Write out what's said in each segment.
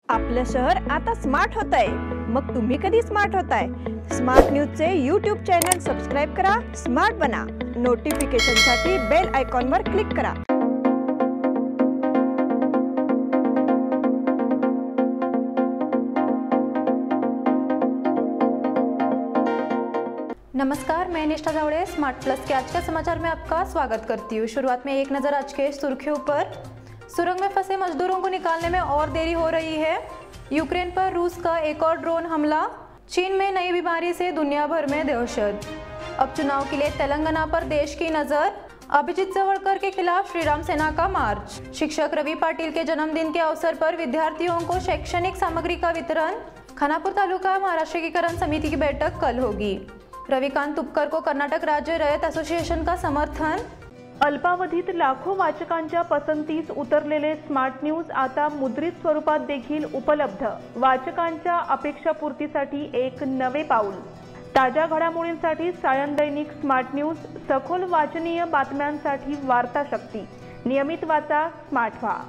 आपलं शहर आता स्मार्ट होत आहे। मग तुम्ही कधी स्मार्ट होताय? स्मार्ट न्यूजचे यूट्यूब चॅनल सबस्क्राइब करा, स्मार्ट बना। नोटिफिकेशनसाठी बेल आयकॉनवर क्लिक करा। नमस्कार, मैं निष्ठा जावड़े स्मार्ट प्लस के आज के समाचार में आपका स्वागत करती हूँ। शुरुआत में एक नज़र आज के सुर्खियों पर। सुरंग में फंसे मजदूरों को निकालने में और देरी हो रही है। यूक्रेन पर रूस का एक और ड्रोन हमला। चीन में नई बीमारी से दुनिया भर में दहशत। अब चुनाव के लिए तेलंगाना पर देश की नज़र। अभिजीत जवड़कर के खिलाफ श्रीराम सेना का मार्च। शिक्षक रवि पाटिल के जन्मदिन के अवसर पर विद्यार्थियों को शैक्षणिक सामग्री का वितरण। खानापुर तालुका महाराष्ट्र एकीकरण समिति की बैठक कल होगी। रविकांत तुपकर को कर्नाटक राज्य रयत एसोसिएशन का समर्थन। अल्पावधीत लाखो वाचकांच्या पसंतीस उतरलेले स्मार्ट न्यूज आता मुद्रित स्वरूपात देखील उपलब्ध। वाचकांच्या अपेक्षापूर्तीसाठी एक नवे पाऊल। ताज्या घडामोडींसाठी सायन दैनिक स्मार्ट न्यूज, सखोल वाचनीय बातम्यांसाठी वार्ता शक्ती। नियमित वाचा, स्मार्ट व्हा।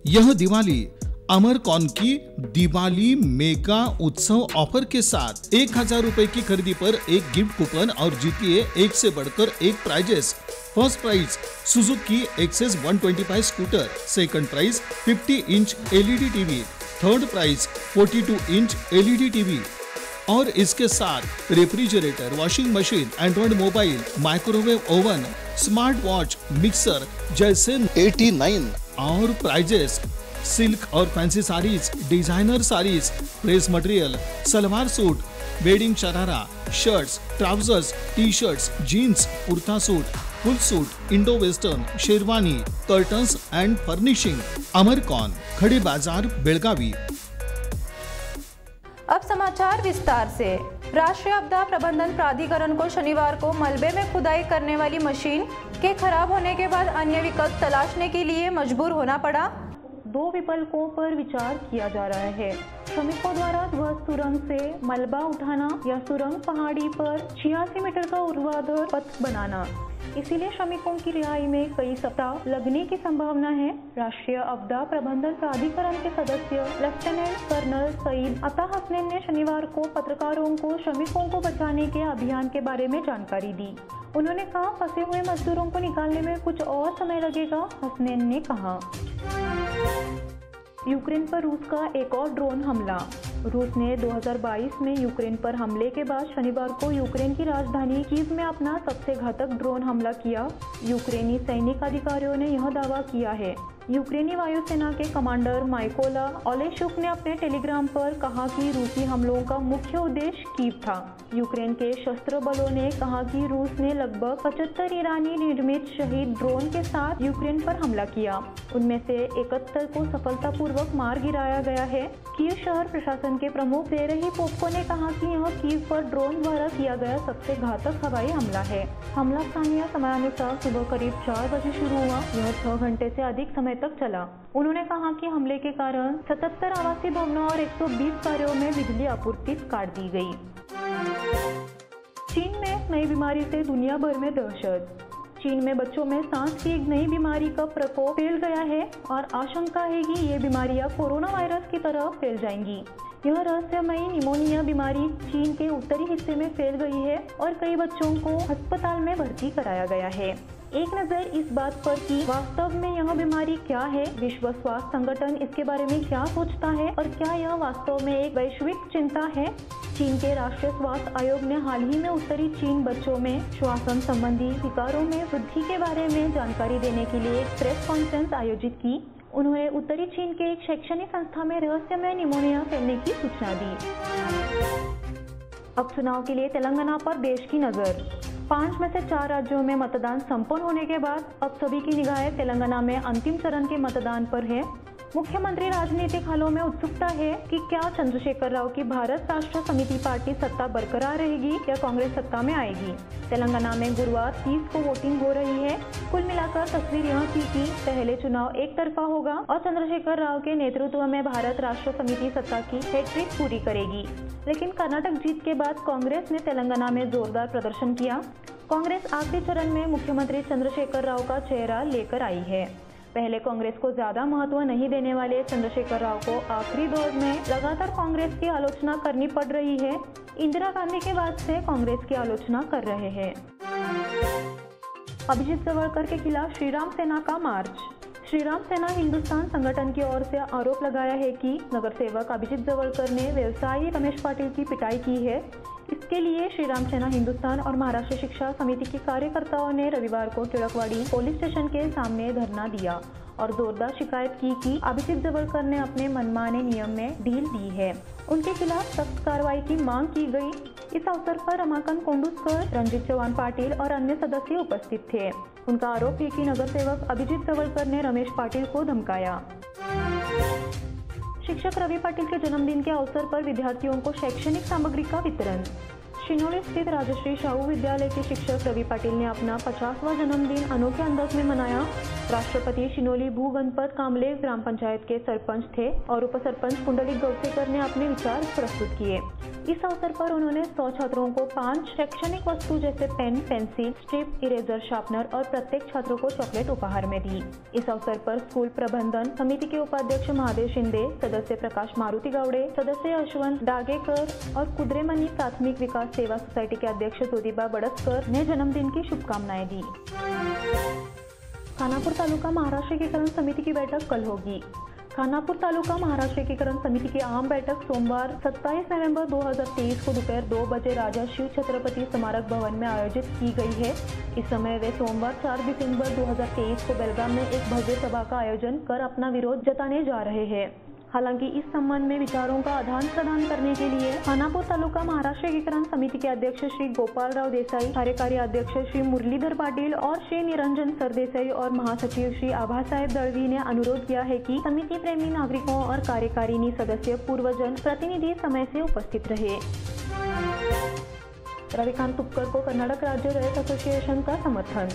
यह दिवाली अमरकॉन की दिवाली मेगा उत्सव ऑफर के साथ 1000 रुपए की खरीदी पर एक गिफ्ट कूपन और जीतिए एक से बढ़कर एक prizes. First prize Suzuki Access 125 scooter, second prize 50 inch LED TV, third prize 42 inch LED TV और इसके साथ refrigerator, washing machine, Android mobile, microwave oven, smart watch, mixer जैसे 89 और प्राइजेस। सिल्क और fancy saris, designer saris, press material, salwar suit, wedding sharara, shirts, trousers, T shirts, jeans, kurta suit, full suit, Indo western, sherwani, curtains and furnishing. Amarcon, Khade बाजार, बेलगावी। अब समाचार विस्तार से। राष्ट्रीय आपदा प्रबंधन प्राधिकरण को शनिवार को मलबे में खुदाई करने वाली मशीन के खराब होने के बाद अन्य विकल्प तलाशने के लिए मजबूर होना पड़ा। दो विकल्पों पर विचार किया जा रहा है। श्रमिकों द्वारा ध्वस्त सुरंग से मलबा उठाना या सुरंग पहाड़ी पर 86 मीटर का ऊर्ध्वाधर पथ बनाना। इसीलिए श्रमिकों की रिहाई में कई सप्ताह लगने की संभावना है। राष्ट्रीय आपदा प्रबंधन प्राधिकरण के सदस्य लेफ्टिनेंट कर्नल सईद अता हसनैन ने शनिवार को पत्रकारों को श्रमिकों को बचाने के अभियान के बारे में जानकारी दी। उन्होंने कहा, फंसे हुए मजदूरों को निकालने में कुछ और समय लगेगा। हसनैन ने कहा, यूक्रेन पर रूस का एक और ड्रोन हमला। रूस ने 2022 में यूक्रेन पर हमले के बाद शनिवार को यूक्रेन की राजधानी कीव में अपना सबसे घातक ड्रोन हमला किया। यूक्रेनी सैनिक अधिकारियों ने यह दावा किया है। यूक्रेनी वायुसेना के कमांडर माइकोला ओलेशुक ने अपने टेलीग्राम पर कहा कि रूसी हमलों का मुख्य उद्देश्य कीव था। यूक्रेन के सशस्त्र बलों ने कहा कि रूस ने लगभग 75 ईरानी निर्मित शहीद ड्रोन के साथ यूक्रेन पर हमला किया। उनमें से 71 को सफलतापूर्वक मार गिराया गया है। कीव शहर प्रशासन के प्रमुख सेरेही पोपको ने कहा कि यह कीव पर ड्रोन द्वारा किया गया सबसे घातक हवाई हमला है। हमला स्थानीय समयानुसार सुबह करीब 4 बजे शुरू हुआ। यह 6 घंटे से अधिक समय तक चला। उन्होंने कहा कि हमले के कारण 77 आवासीय भवनों और 120 कार्यों में बिजली आपूर्ति काट दी गई। चीन में एक नई बीमारी से दुनिया भर में दहशत। चीन में बच्चों में सांस की एक नई बीमारी का प्रकोप फैल गया है और आशंका है कि ये बीमारियां कोरोना वायरस की तरह फैल जाएंगी। यह रहस्यमयी निमोनिया बीमारी चीन के उत्तरी हिस्से में फैल गई है और कई बच्चों को अस्पताल में भर्ती कराया गया है। एक नज़र इस बात पर कि वास्तव में यह बीमारी क्या है, विश्व स्वास्थ्य संगठन इसके बारे में क्या सोचता है और क्या यह वास्तव में एक वैश्विक चिंता है। चीन के राष्ट्रीय स्वास्थ्य आयोग ने हाल ही में उत्तरी चीन बच्चों में श्वसन संबंधी विकारों में वृद्धि के बारे में जानकारी देने के लिए एक प्रेस कॉन्फ्रेंस आयोजित की। उन्होंने उत्तरी चीन के एक शैक्षणिक संस्था में रहस्यमय निमोनिया फैलने की सूचना दी। अब चुनाव के लिए तेलंगाना पर देश की नजर। 5 में से 4 राज्यों में मतदान संपन्न होने के बाद अब सभी की निगाहें तेलंगाना में अंतिम चरण के मतदान पर है। मुख्यमंत्री राजनीतिक हलों में उत्सुकता है कि क्या चंद्रशेखर राव की भारत राष्ट्र समिति पार्टी सत्ता बरकरार रहेगी या कांग्रेस सत्ता में आएगी। तेलंगाना में गुरुवार 30 को वोटिंग हो रही है। कुल मिलाकर तस्वीर यह थी कि पहले चुनाव एक तरफा होगा और चंद्रशेखर राव के नेतृत्व में भारत राष्ट्र समिति सत्ता की हैट्रिक पूरी करेगी। लेकिन कर्नाटक जीत के बाद कांग्रेस ने तेलंगाना में जोरदार प्रदर्शन किया। कांग्रेस आखिरी चरण में मुख्यमंत्री चंद्रशेखर राव का चेहरा लेकर आई है। पहले कांग्रेस को ज्यादा महत्व नहीं देने वाले चंद्रशेखर राव को आखिरी दौर में लगातार कांग्रेस की आलोचना करनी पड़ रही है। इंदिरा गांधी के बाद से कांग्रेस की आलोचना कर रहे हैं। अभिजीत जवलकर के खिलाफ श्रीराम सेना का मार्च। श्रीराम सेना हिंदुस्तान संगठन की ओर से आरोप लगाया है कि नगर सेवक अभिजीत जवलकर ने व्यवसायी रमेश पाटिल की पिटाई की है। इसके लिए श्रीराम सेना हिंदुस्तान और महाराष्ट्र शिक्षा समिति के कार्यकर्ताओं ने रविवार को टिळकवाड़ी पुलिस स्टेशन के सामने धरना दिया और जोरदार शिकायत की कि अभिजीत जवलकर ने अपने मनमाने नियम में ढील दी है। उनके खिलाफ सख्त कार्रवाई की मांग की गई। इस अवसर पर रमाकांत कोंडूस्कर, रंजीत चव्हाण पाटिल और अन्य सदस्य उपस्थित थे। उनका आरोप है कि नगर सेवक अभिजीत जवलकर ने रमेश पाटिल को धमकाया। शिक्षक रवि पाटिल के जन्मदिन के अवसर पर विद्यार्थियों को शैक्षणिक सामग्री का वितरण। शिनोली स्थित राजश्री शाहू विद्यालय के शिक्षक रवि पाटिल ने अपना 50वां जन्मदिन अनोखे अंदाज में मनाया। राष्ट्रपति शिनोली भू गणपत कामले ग्राम पंचायत के सरपंच थे और उप सरपंच पुंडलिक गौसेकर ने अपने विचार प्रस्तुत किए। इस अवसर पर उन्होंने 100 छात्रों को 5 शैक्षणिक वस्तु जैसे pen, pencil, strip, eraser, sharpener और प्रत्येक छात्रों को चॉकलेट उपहार में दी। इस अवसर पर स्कूल प्रबंधन समिति के उपाध्यक्ष महादेव शिंदे, सदस्य प्रकाश मारुति गावड़े, सदस्य यशवंत डागेकर और कुद्रेमनी प्राथमिक विकास सेवा सोसाइटी के अध्यक्ष ज्योतिबा बड़सकर ने जन्मदिन की शुभकामनाएं दी। खानापुर तालुका महाराष्ट्र एकीकरण समिति की बैठक कल होगी। खानापुर तालुका महाराष्ट्र एकीकरण समिति की आम बैठक सोमवार 27 नवंबर 2023 को दोपहर 2 बजे राजा शिव छत्रपति स्मारक भवन में आयोजित की गई है। इस समय वे सोमवार 4 दिसंबर 2023 को बेलगाम में एक भव्य सभा का आयोजन कर अपना विरोध जताने जा रहे हैं। हालांकि इस संबंध में विचारों का आदान प्रदान करने के लिए खानापुर तालुका महाराष्ट्र एकीकरण समिति के अध्यक्ष श्री गोपाल राव देसाई, कार्यकारी अध्यक्ष श्री मुरलीधर पाटिल और श्री निरंजन सरदेसाई और महासचिव श्री आभा साहेब दळवी ने अनुरोध किया है कि समिति प्रेमी नागरिकों और कार्यकारिणी सदस्य पूर्वजन प्रतिनिधि समय से उपस्थित रहे। रविकांत तुपकर को कर्नाटक राज्य रैत एसोसिएशन का समर्थन।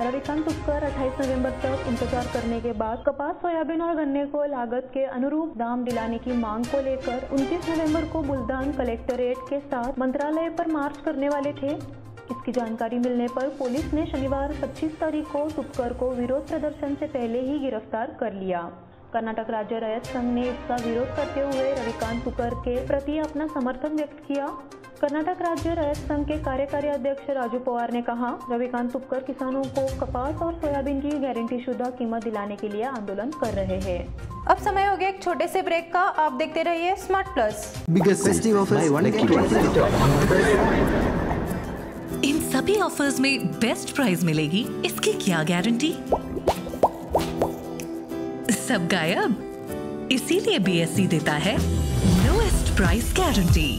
रविकांत तुपकर 28 नवंबर तक इंतजार करने के बाद कपास, सोयाबीन और गन्ने को लागत के अनुरूप दाम दिलाने की मांग को लेकर 29 नवंबर को बुलदान कलेक्टरेट के साथ मंत्रालय पर मार्च करने वाले थे। इसकी जानकारी मिलने पर पुलिस ने शनिवार 25 तारीख को तुपकर को विरोध प्रदर्शन से पहले ही गिरफ्तार कर लिया। कर्नाटक राज्य रैत संघ ने इसका विरोध करते हुए रविकांत तुपकर के प्रति अपना समर्थन व्यक्त किया। कर्नाटक राज्य रैत संघ के कार्यकारी अध्यक्ष राजू पवार ने कहा, रविकांत तुपकर किसानों को कपास और सोयाबीन की गारंटी शुदा कीमत दिलाने के लिए आंदोलन कर रहे हैं। अब समय हो गया एक छोटे से ब्रेक का। आप देखते रहिए स्मार्ट प्लस। इन सभी ऑफर्स में बेस्ट प्राइस मिलेगी, इसकी क्या गारंटी? सब गायब। इसीलिए BSC देता है लोएस्ट प्राइस गारंटी।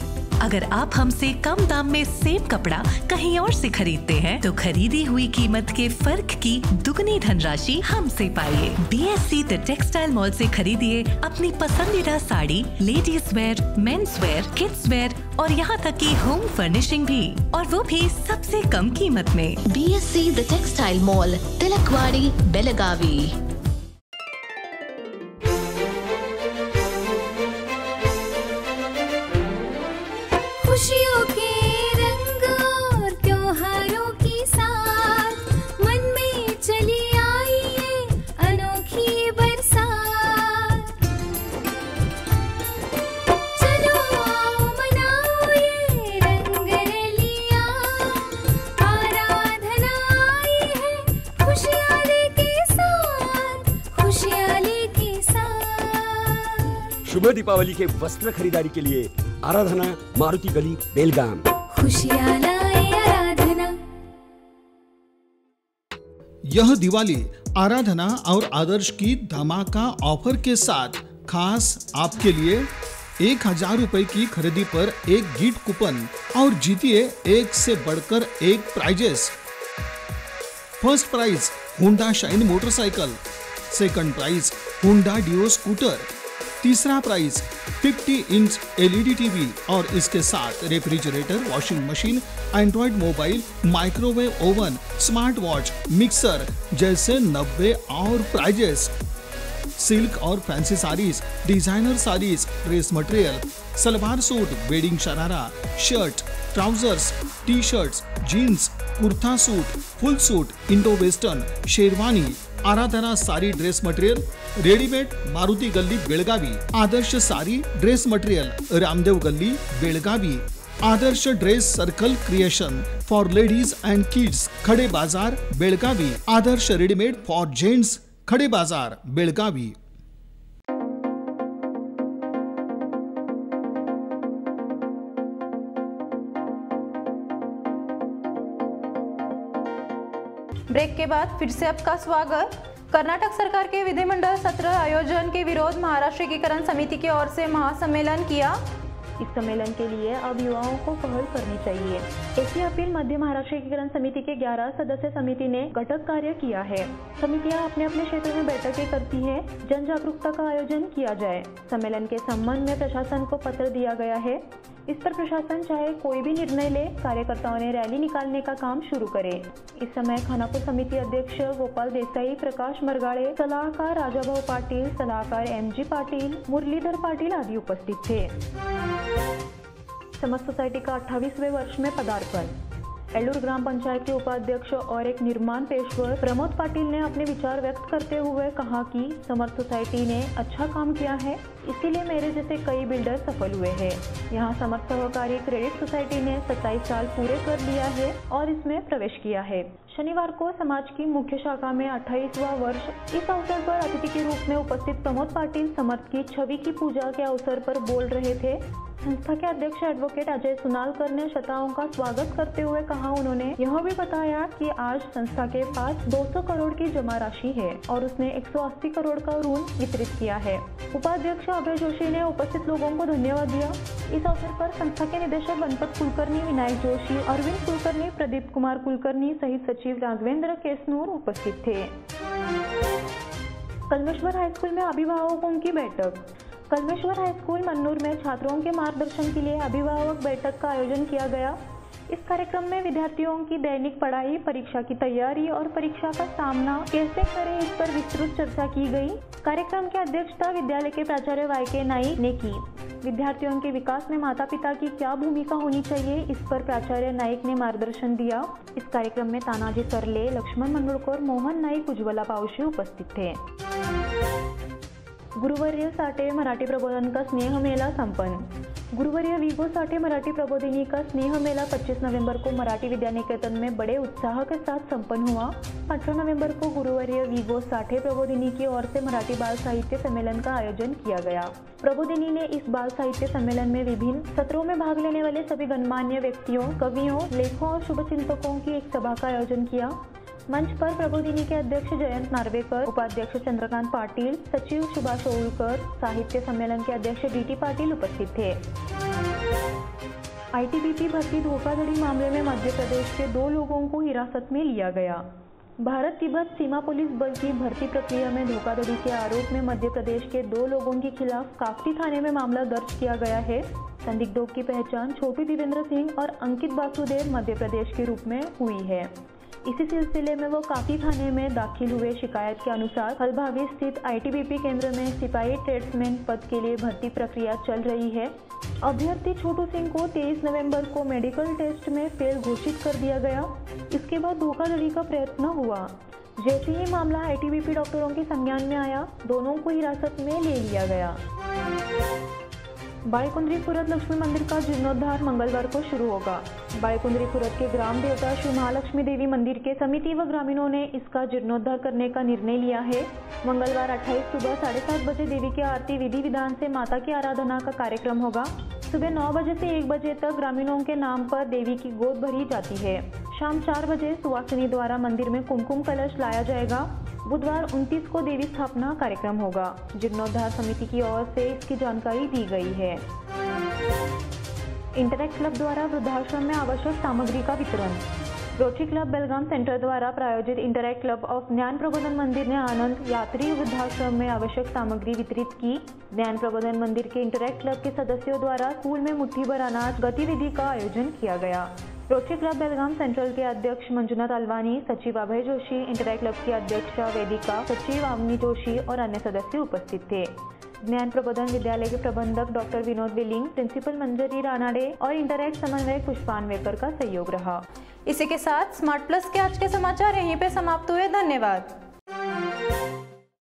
अगर आप हमसे कम दाम में सेम कपड़ा कहीं और से खरीदते हैं तो खरीदी हुई कीमत के फर्क की दुगनी धनराशि हमसे पाइए। BSC द टेक्सटाइल मॉल से खरीदिए अपनी पसंदीदा sari, ladies wear, men's wear, kids where और यहाँ तक की होम फर्निशिंग भी, और वो भी सबसे कम कीमत में। BSC the textile mall, Tilakwadi, Belagavi. खुशियों के रंग और त्योहारों की साथ मन में चली आई है अनोखी बरसात। चलो आओ मनाओ ये रंग रलियां, आराधना आई है खुशहाली के साथ, खुशहाली के साथ। शुभ दीपावली के वस्त्र खरीदारी के लिए आराधना, मारुति गली, बेलगाम। खुशियाँ लाए आराधना। यह दिवाली आराधना और आदर्श की धमाका ऑफर के साथ खास आपके लिए 1000 रुपए की खरीदी पर एक गिफ्ट कूपन और जीतिए एक से बढ़कर एक prizes. First prize Honda Shine motorcycle, second prize Honda Dio scooter, तीसरा प्राइज 50 इंच LED टीवी और इसके साथ refrigerator, washing machine, Android mobile, microwave oven, smart watch, mixer जैसे 90 और प्राइजेस। सिल्क और fancy saris, designer saris, dress material, salwar suit, wedding sharara, shirt, trousers, T shirts, jeans, kurta suit, full suit, Indo western, sherwani, Aradhana sari dress material, readymade Maruti गल्ली बेळगावी, आदर्श सारी dress material Ramdev Galli Belagavi, Adarsh dress circle creation for ladies and kids Khade Bazar Belagavi, Adarsh readymade for gents Khade Bazar Belagavi. Break के बाद फिर से आपका स्वागत। कर्नाटक सरकार के विधिमंडल सत्र आयोजन के विरोध महाराष्ट्र एकीकरण समिति की ओर से महासम्मेलन किया। इस सम्मेलन के लिए अब युवाओं को पहल करनी चाहिए। ऐसी अपील मध्य महाराष्ट्र एकीकरण समिति के 11 सदस्य समिति ने घटक कार्य किया है। समितियां अपने अपने क्षेत्र में बैठकें करती है, जन जागरूकता का आयोजन किया जाए। सम्मेलन के संबंध में प्रशासन को पत्र दिया गया है। इस पर प्रशासन चाहे कोई भी निर्णय ले, कार्यकर्ताओं ने रैली निकालने का काम शुरू करे। इस समय खानापुर समिति अध्यक्ष गोपाल देसाई, प्रकाश मरगाड़े, सलाहकार राजाभाऊ पाटिल, सलाहकार MG पाटिल, मुरलीधर पाटिल आदि उपस्थित थे। समस्त सोसाइटी का 28वें वर्ष में पदार्पण। एलूर ग्राम पंचायत के उपाध्यक्ष और एक निर्माण पेशवर प्रमोद पाटिल ने अपने विचार व्यक्त करते हुए कहा कि समर्थ सोसाइटी ने अच्छा काम किया है, इसीलिए मेरे जैसे कई बिल्डर सफल हुए हैं। यहाँ समर्थ सहकारी क्रेडिट सोसाइटी ने 27 साल पूरे कर लिया है और इसमें प्रवेश किया है। शनिवार को समाज की मुख्य शाखा में 28वां वर्ष। इस अवसर पर अतिथि के रूप में उपस्थित प्रमोद पाटिल समर्थ की छवि की पूजा के अवसर पर बोल रहे थे। संस्था के अध्यक्ष एडवोकेट अजय सुनालकर ने श्रोताओं का स्वागत करते हुए कहा, उन्होंने यह भी बताया कि आज संस्था के पास 200 करोड़ की जमा राशि है और उसने 180 करोड़ का ऋण वितरित किया है। उपाध्यक्ष अभय जोशी ने उपस्थित लोगों को धन्यवाद दिया। इस अवसर पर संस्था के निदेशक गणपत कुलकर्णी, विनायक जोशी, अरविंद कुलकर्णी, प्रदीप कुमार कुलकर्णी सहित सचिव राघवेंद्र केसनूर उपस्थित थे। कल्मेश्वर हाईस्कूल में अभिभावकों की बैठक। कल्मेश्वर हाईस्कूल मन्नूर में छात्रों के मार्गदर्शन के लिए अभिभावक बैठक का आयोजन किया गया। इस कार्यक्रम में विद्यार्थियों की दैनिक पढ़ाई, परीक्षा की तैयारी और परीक्षा का सामना कैसे करें, इस पर विस्तृत चर्चा की गई। कार्यक्रम की अध्यक्षता विद्यालय के प्राचार्य YK नाइक ने की। विद्यार्थियों के विकास में माता पिता की क्या भूमिका होनी चाहिए, इस पर प्राचार्य नाइक ने मार्गदर्शन दिया। इस कार्यक्रम में तानाजी सरले, लक्ष्मण मंडलकर, मोहन नाईक, उज्ज्वला पावशी उपस्थित थे। गुरुवर्य साठे मराठी प्रबोधन का स्नेह मेला संपन्न। गुरुवर्य वीगो साठे मराठी प्रबोधिनी का स्नेह मेला 25 नवंबर को मराठी विद्या निकेतन में बड़े उत्साह के साथ संपन्न हुआ। 18 नवंबर को गुरुवर्य वीगो साठे प्रबोधिनी की ओर से मराठी बाल साहित्य सम्मेलन का आयोजन किया गया। प्रबोधिनी ने इस बाल साहित्य सम्मेलन में विभिन्न सत्रों में भाग लेने वाले सभी गणमान्य व्यक्तियों, कवियों, लेखकों और शुभचिंतकों की एक सभा का आयोजन किया। मंच पर प्रबोधिनी के अध्यक्ष जयंत नार्वेकर, उपाध्यक्ष चंद्रकांत पाटिल, सचिव सुभाष ओलकर, साहित्य सम्मेलन के अध्यक्ष DT पाटिल उपस्थित थे। ITBP भर्ती धोखाधड़ी मामले में मध्य प्रदेश के 2 लोगों को हिरासत में लिया गया। भारत तिब्बत सीमा पुलिस बल की भर्ती प्रक्रिया में धोखाधड़ी के आरोप में मध्य प्रदेश के 2 लोगों के खिलाफ काकटी थाने में मामला दर्ज किया गया है। संदिग्धों की पहचान छोटू देवेंद्र सिंह और अंकित वासुदेव मध्य प्रदेश के रूप में हुई है। इसी सिलसिले में वो काफी थाने में दाखिल हुए। शिकायत के अनुसार हलभावी स्थित ITBP केंद्र में सिपाही ट्रेड्समैन पद के लिए भर्ती प्रक्रिया चल रही है। अभ्यर्थी छोटू सिंह को 23 नवंबर को मेडिकल टेस्ट में फेल घोषित कर दिया गया। इसके बाद धोखाधड़ी का प्रयत्न हुआ। जैसे ही मामला ITBP डॉक्टरों के संज्ञान में आया, दोनों को हिरासत में ले लिया गया। बाईकुंद्री खुरद लक्ष्मी मंदिर का जीर्णोद्धार मंगलवार को शुरू होगा। बाईकुंद्री खुरद के ग्राम देवता श्री महालक्ष्मी देवी मंदिर के समिति व ग्रामीणों ने इसका जीर्णोद्धार करने का निर्णय लिया है। मंगलवार 28 सुबह 7:30 बजे देवी की आरती विधि विधान से माता की आराधना का कार्यक्रम होगा। सुबह 9 बजे से 1 बजे तक ग्रामीणों के नाम पर देवी की गोद भरी जाती है। शाम 4 बजे सुवासिनी द्वारा मंदिर में कुमकुम कलश लाया जाएगा। बुधवार 29 को देवी स्थापना कार्यक्रम होगा। जीर्णोद्धार समिति की ओर से इसकी जानकारी दी गई है। इंटरैक्ट क्लब द्वारा वृद्धाश्रम में आवश्यक सामग्री का वितरण। रोटरी क्लब बेलगाम सेंटर द्वारा प्रायोजित इंटरैक्ट क्लब ऑफ ज्ञान प्रबोधन मंदिर ने आनंद यात्री वृद्धाश्रम में आवश्यक सामग्री वितरित की। ज्ञान प्रबोधन मंदिर के इंटरैक्ट क्लब के सदस्यों द्वारा स्कूल में मुट्ठी भर अनाज गतिविधि का आयोजन किया गया। रोटरी क्लब बेलगाम सेंट्रल के अध्यक्ष मंजुनाथ अलवानी, सचिव अभय जोशी, इंटरैक्ट क्लब की अध्यक्षा वेदिका, सचिव अवनी जोशी और अन्य सदस्य उपस्थित थे। ज्ञान प्रबोधन विद्यालय के प्रबंधक डॉक्टर विनोद बिलिंग, प्रिंसिपल मंजरी रानाडे और इंटरैक्ट समन्वयक पुष्पान्वेकर का सहयोग रहा। इसी के साथ स्मार्ट प्लस के आज के समाचार यहीं पे समाप्त हुए। धन्यवाद।